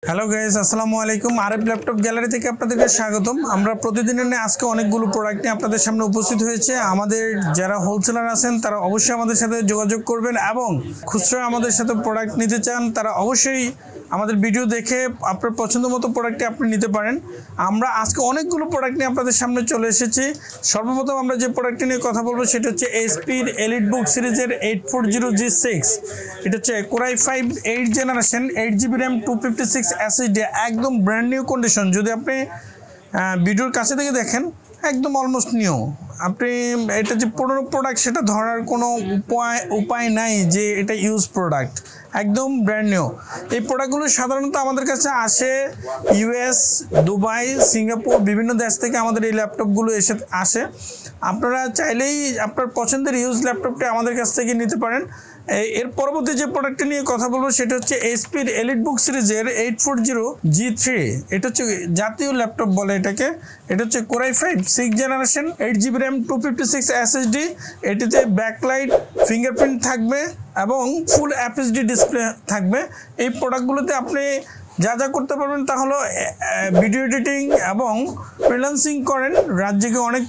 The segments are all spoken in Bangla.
হ্যালো গাইস, আসসালামু আলাইকুম। আরএফ ল্যাপটপ গ্যালারি থেকে আপনাদেরকে স্বাগতম। আমরা প্রতিদিনের নিয়ে আজকে অনেকগুলো প্রোডাক্ট নিয়ে আপনাদের সামনে উপস্থিত হয়েছে। আমাদের যারা হোলসেলার আছেন তারা অবশ্যই আমাদের সাথে যোগাযোগ করবেন এবং খুচরা আমাদের সাথে প্রোডাক্ট নিতে চান তারা অবশ্যই আমাদের ভিডিও দেখে আপনার পছন্দ মতো প্রোডাক্টটি আপনি নিতে পারেন। আমরা আজকে অনেকগুলো প্রোডাক্ট নিয়ে আপনাদের সামনে চলে এসেছি। সর্বপ্রথম আমরা যে প্রোডাক্টটি নিয়ে কথা বলবো সেটা হচ্ছে এসপির এলিটবুক সিরিজের 840G6। এটা হচ্ছে Core i5 8 generation, 8GB RAM, 256 SSD, একদম ব্র্যান্ড নিউ কন্ডিশন। যদি আপনি ভিডিওর কাছে থেকে দেখেন একদম অলমোস্ট নিউ। আপনি এটা যে পুরনো প্রোডাক্ট সেটা ধরার কোনো উপায় নাই যে এটা ইউজ প্রোডাক্ট, একদম ব্র্যান্ড নিউ। এই প্রোডাক্টগুলো সাধারণত আমাদের কাছে আসে ইউএস, দুবাই, সিঙ্গাপুর, বিভিন্ন দেশ থেকে আমাদের এই ল্যাপটপগুলো আসে। আপনারা চাইলেই আপনার পছন্দের ইউজ ল্যাপটপটি আমাদের কাছ থেকে নিতে পারেন। এর পরবর্তী যে প্রোডাক্টটি নিয়ে কথা বলবো সেটা হচ্ছে এসপির এলিটবুক সিরিজের 840G3। এটা হচ্ছে জাতীয় ল্যাপটপ বলে এটাকে। এটা হচ্ছে Core i5 6 generation, 8GB RAM, 256 SSD। এটিতে ব্যাকলাইট, ফিঙ্গারপ্রিন্ট থাকবে এবং ফুল FHD ডিসপ্লে থাকবে। এই প্রোডাক্টগুলোতে আপনি যা যা করতে পারবেন তা হলো ভিডিও এডিটিং এবং ফ্রিল্যান্সিং করেন। রাজ্যে অনেক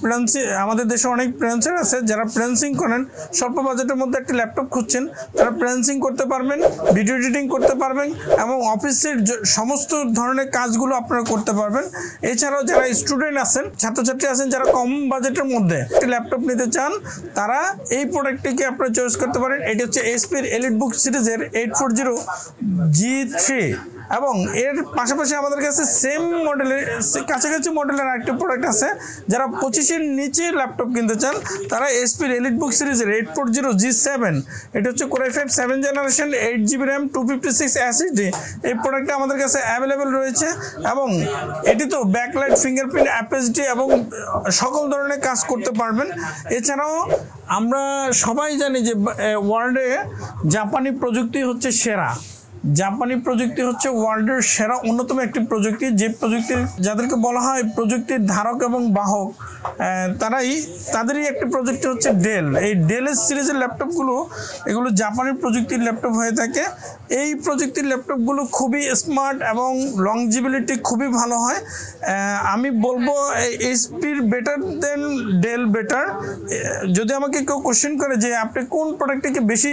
আমাদের দেশে অনেক ফ্রিল্যান্সার আছে যারা ফ্রিল্যান্সিং করেন। স্বল্প বাজেটের মধ্যে একটা ল্যাপটপ খুঁজছেন, তারা ফ্রিল্যান্সিং করতে পারবেন, ভিডিও এডিটিং করতে পারবেন এবং অফিসের সমস্ত ধরনের কাজগুলো আপনারা করতে পারবেন। এছাড়াও যারা স্টুডেন্ট আছেন, ছাত্রছাত্রী আছেন, যারা কম বাজেটের মধ্যে একটি ল্যাপটপ নিতে চান তারা এই প্রোডাক্টটিকে আপনারা চয়েস করতে পারেন। এটি হচ্ছে এসপির এলিটবুক সিরিজের 840G3 এবং এর পাশাপাশি আমাদের কাছে সেম মডেলের কাছাকাছি মডেলের আরেকটি প্রোডাক্ট আছে। যারা 25-এর নিচে ল্যাপটপ কিনতে চান তারা এসপির এলিটবুক সিরিজের 840G7। এটা হচ্ছে Core i5 7 generation, 8GB RAM, 256 SSD। এই প্রোডাক্টটা আমাদের কাছে অ্যাভেলেবেল রয়েছে এবং এটি তো ব্যাকলাইট, ফিঙ্গারপ্রিন্ট, FHD এবং সকল ধরনের কাজ করতে পারবেন। এছাড়াও আমরা সবাই জানি যে ওয়ার্ল্ডে জাপানি প্রযুক্তি হচ্ছে সেরা। জাপানি প্রযুক্তি হচ্ছে ওয়ার্ল্ডের সেরা অন্যতম একটি প্রযুক্তি, যে প্রযুক্তির যাদেরকে বলা হয় প্রযুক্তির ধারক এবং বাহক, তাদেরই একটি প্রযুক্তি হচ্ছে ডেল। এই ডেলের সিরিজের ল্যাপটপগুলো এগুলো জাপানি প্রযুক্তির ল্যাপটপ হয়ে থাকে। এই প্রযুক্তির ল্যাপটপগুলো খুবই স্মার্ট এবং লংজিবিলিটি খুবই ভালো হয়। আমি বলবো এইচপির বেটার দেন ডেল বেটার। যদি আমাকে কেউ কোশ্চেন করে যে আপনি কোন প্রোডাক্টটিকে বেশি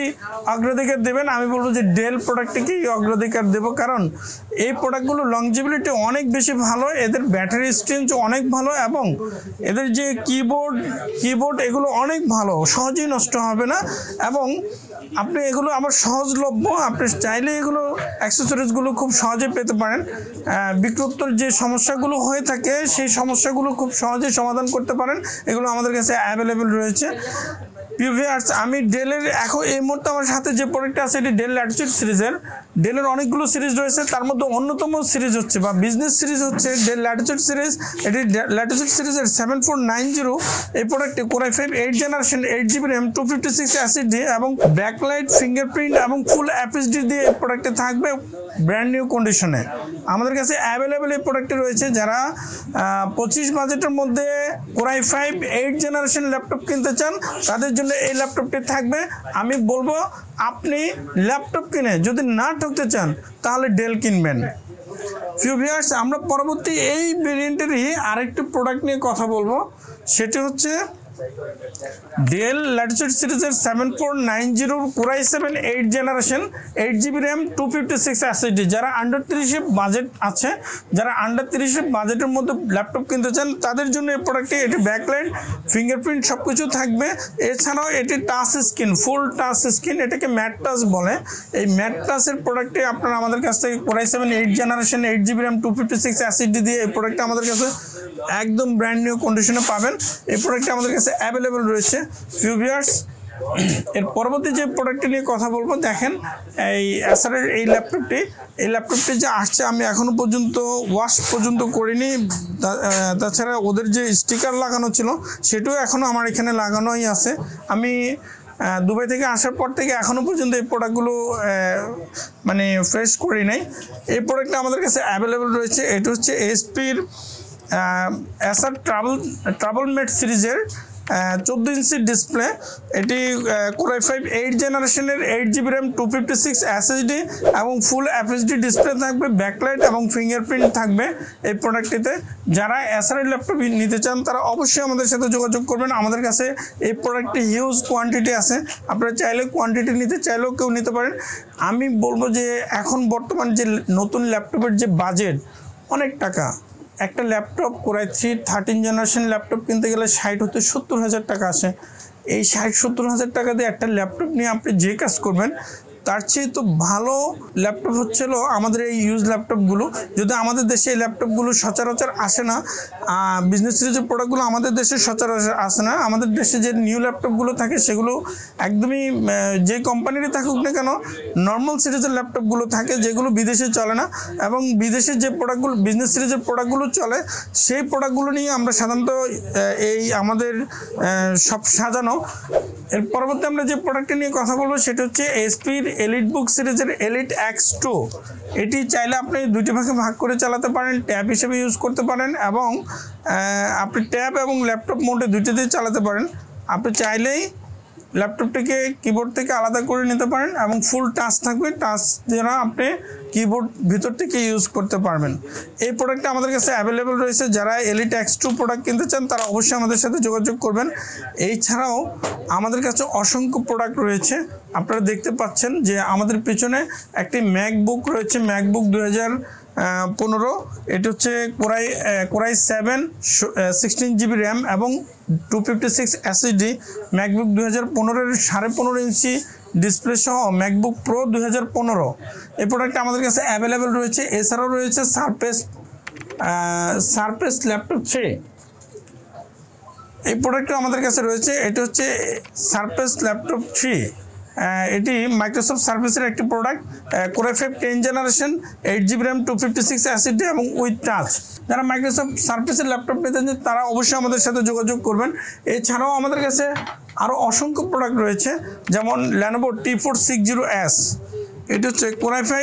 অগ্রাধিকার দেবেন, আমি বলবো যে ডেল প্রোডাক্টটিকে অগ্রাধিকার দেব, কারণ এই প্রোডাক্টগুলো লংজিবিলিটি অনেক বেশি ভালো, এদের ব্যাটারি স্ট্রেঞ্জ অনেক ভালো এবং এদের যে কিবোর্ড এগুলো অনেক ভালো, সহজেই নষ্ট হবে না এবং আপনি এগুলো আমার সহজলভ্য। আপনি চাইলে এগুলো অ্যাক্সেসরিজগুলো খুব সহজে পেতে পারেন। বিক্রয়োত্তর যে সমস্যাগুলো হয়ে থাকে সেই সমস্যাগুলো খুব সহজে সমাধান করতে পারেন। এগুলো আমাদের কাছে অ্যাভেলেবেল রয়েছে। ভিউয়ার্স, আমি ডেলের এখন এই মুহূর্তে আমার সাথে যে প্রোডাক্টটা আছে এটি ডেল ল্যাটিটিউড সিরিজের। ডেলের অনেকগুলো সিরিজ রয়েছে, তার মধ্যে অন্যতম সিরিজ হচ্ছে বা বিজনেস সিরিজ হচ্ছে ডেল ল্যাটিটিউড সিরিজ। এটি ল্যাটিটিউড সিরিজের 7490। এই প্রোডাক্টটি Core i5 8 generation, 8GB RAM, 256 SSD এবং ব্যাকলাইট, ফিঙ্গারপ্রিন্ট এবং ফুল FHD দিয়ে এই প্রোডাক্টে থাকবে ব্র্যান্ড নিউ কন্ডিশনে। আমাদের কাছে অ্যাভেলেবেল এই প্রোডাক্টটি রয়েছে। যারা 25 বাজেটের মধ্যে Core i5 8 জেনারেশন ল্যাপটপ কিনতে চান তাদের জন্য এই ল্যাপটপটি থাকবে। আমি বলবো আপনি ল্যাপটপ কিনে যদি না ঠকতে চান তাহলে ডেল কিনবেন। ভিউয়ার্স, আমরা পরবর্তী এই ভেরিয়েন্টেরই আরেকটি প্রোডাক্ট নিয়ে কথা বলবো, সেটি হচ্ছে ডেল ল্যাটিটিউড সিরিজের 7490 Core i7 8 generation, 8GB RAM, 256 SSD। যারা আন্ডার 30 বাজেট আছে, যারা আন্ডার 30 বাজেটের মধ্যে ল্যাপটপ কিনতে চান তাদের জন্য এই প্রোডাক্টটি, এটি ব্যাকলাইট, ফিঙ্গারপ্রিন্ট সব কিছু থাকবে। এছাড়াও এটি টাচ স্ক্রিন, ফুল টাচ স্ক্রিন, এটাকে ম্যাট টাচ বলে। এই ম্যাট টাচের প্রোডাক্টটি আপনারা আমাদের কাছ থেকে Core i7 8 generation, 8GB RAM, 256 SSD দিয়ে এই প্রোডাক্টটা আমাদের কাছে একদম ব্র্যান্ড নিউ কন্ডিশনে পাবেন। এই প্রোডাক্টটা আমাদের কাছে অ্যাভেলেবেল রয়েছে। ভিউয়ার্স, এর পরবর্তী যে প্রোডাক্টটি নিয়ে কথা বলবো, দেখেন এই অ্যাসারের এই ল্যাপটপটি যে আসছে আমি এখনো পর্যন্ত ওয়াশ পর্যন্ত করিনি। তাছাড়া ওদের যে স্টিকার লাগানো ছিল সেটাও এখনও আমার এখানে লাগানোই আছে। আমি দুবাই থেকে আসার পর থেকে এখনও পর্যন্ত এই প্রোডাক্টগুলো মানে ফ্রেশ করি নাই। এই প্রোডাক্টটা আমাদের কাছে অ্যাভেলেবেল রয়েছে। এটা হচ্ছে এসপির অ্যাসার ট্রাভেলমেট সিরিজের 14 ইঞ্চি ডিসপ্লে, এটি Core i5 8 জেনারেশনের 8GB RAM 256 SSD এবং ফুল FHD ডিসপ্লে থাকবে, ব্যাকলাইট এবং ফিঙ্গারপ্রিন্ট থাকবে এই প্রোডাক্টটিতে। যারা এসআরআই ল্যাপটপ নিতে চান তারা অবশ্যই আমাদের সাথে যোগাযোগ করবেন। আমাদের কাছে এই প্রোডাক্টটি হিউজ কোয়ান্টিটি আছে, আপনারা চাইলে কোয়ান্টিটি নিতে চাইলেও কেউ নিতে পারেন। আমি বলবো যে এখন বর্তমান যে নতুন ল্যাপটপের যে বাজেট অনেক টাকা, একটা laptop Core i3 13 generation laptop কিনতে গেলে 60 হতে 70 হাজার টাকা আসে। এই 60-70 হাজার টাকা দিয়ে একটা ল্যাপটপ নিয়ে আপনি যে কাজ করবেন তার চেয়ে তো ভালো ল্যাপটপ হচ্ছিল আমাদের এই ইউজ ল্যাপটপগুলো। যদি আমাদের দেশে এই ল্যাপটপগুলো সচরাচর আসে না, বিজনেস সিরিজের প্রোডাক্টগুলো আমাদের দেশে সচরাচর আসে না। আমাদের দেশে যে নিউ ল্যাপটপগুলো থাকে সেগুলো একদমই যে কোম্পানিরই থাকুক না কেন নর্মাল সিরিজের ল্যাপটপগুলো থাকে, যেগুলো বিদেশে চলে না। এবং বিদেশে যে প্রোডাক্টগুলো বিজনেস সিরিজের প্রোডাক্টগুলো চলে সেই প্রোডাক্টগুলো নিয়ে আমরা সাধারণত এই আমাদের সব সাজানো। এর পরবর্তী আমরা যে প্রোডাক্টটা নিয়ে কথা বলবো সেটা হচ্ছে এসপির এলিটবুক সিরিজের এলিট X2। এটি চাইলে আপনি দুটি ভাগে ভাগ করে চালাতে পারেন, ট্যাব হিসেবে ইউজ করতে পারেন এবং আপনি ট্যাব এবং ল্যাপটপ মোডে দুইটাতেই চালাতে পারেন। আপনি চাইলেই ল্যাপটপটিকে কিবোর্ড থেকে আলাদা করে নিতে পারেন এবং ফুল টাচ থাকবে, টাচ দ্বারা আপনি কিবোর্ড ভিতর থেকে ইউজ করতে পারবেন। এই প্রোডাক্টটা আমাদের কাছে অ্যাভেলেবেল রয়েছে। যারা এলিট X2 প্রোডাক্ট কিনতে চান তারা অবশ্যই আমাদের সাথে যোগাযোগ করবেন। এছাড়াও আমাদের কাছে অসংখ্য প্রোডাক্ট রয়েছে। আপনারা দেখতে পাচ্ছেন যে আমাদের পিছনে একটি ম্যাকবুক রয়েছে, ম্যাকবুক 2015। এটি হচ্ছে Core i7 16GB RAM এবং 256 SSD ম্যাকবুক 2015-এর 15.5 ইঞ্চি ডিসপ্লে সহ ম্যাকবুক প্রো 2015। এই প্রোডাক্টটা আমাদের কাছে অ্যাভেলেবেল রয়েছে। এছাড়াও রয়েছে সারফেস ল্যাপটপ 3। এই প্রোডাক্টটা আমাদের কাছে রয়েছে। এটি হচ্ছে সারফেস ল্যাপটপ 3। এটি মাইক্রোসফট সার্ভিসের একটি product, Core i5 10 generation 8GB RAM 256 SSD এবং উইথ টাচ। যারা মাইক্রোসফট সার্ভিসের ল্যাপটপ নিতে চান তারা অবশ্যই আমাদের সাথে যোগাযোগ করবেন। এছাড়াও আমাদের কাছে আরও অসংখ্য প্রোডাক্ট রয়েছে, যেমন Lenovo T460S। এটি হচ্ছে Core i5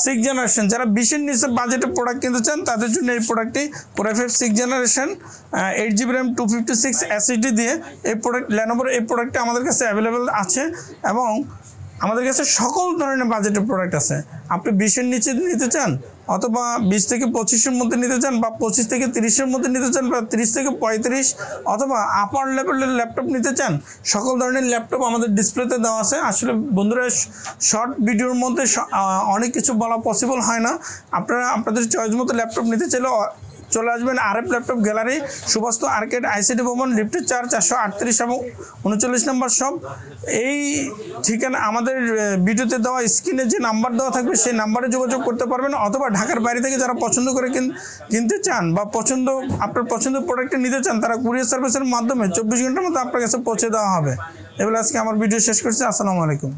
6 জেনারেশন। যারা 20-এর নিচে বাজেটে প্রোডাক্ট কিনতে চান তাদের জন্য এই প্রোডাক্টটি Core i5 6 generation 8GB RAM 256 SSD দিয়ে এই প্রোডাক্ট Lenovoর এই প্রোডাক্টটা আমাদের কাছে অ্যাভেলেবেল আছে এবং আমাদের কাছে সকল ধরনের বাজেটের প্রোডাক্ট আছে। আপনি 20-এর নিচে নিতে চান অথবা 20 থেকে 25-এর মধ্যে নিতে চান বা 25 থেকে 30-এর মধ্যে নিতে চান বা 30 থেকে 35 অথবা আপার লেভেলের ল্যাপটপ নিতে চান, সকল ধরনের ল্যাপটপ আমাদের ডিসপ্লেতে দেওয়া আছে। আসলে বন্ধুরা শর্ট ভিডিওর মধ্যে অনেক কিছু বলা পসিবল হয় না। আপনারা আপনাদের চয়েস মতো ল্যাপটপ নিতে চাইলে চলে আসবেন RF laptop gallery, Suvastu arcade, ICT ভবন, লিফটের 4 438 এবং 39 নম্বর শপ। এই ঠিকানা আমাদের ভিডিওতে দেওয়া স্ক্রিনে যে নাম্বার দেওয়া থাকবে সেই নাম্বারে যোগাযোগ করতে পারবেন। অথবা ঢাকার বাইরে থেকে যারা পছন্দ করে কিনতে চান বা আপনার পছন্দের প্রোডাক্টটা নিতে চান তারা কুরিয়ার সার্ভিসের মাধ্যমে 24 ঘন্টার মধ্যে আপনার কাছে পৌঁছে দেওয়া হবে। এবার আজকে আমার ভিডিও শেষ করছি। আসসালামু আলাইকুম।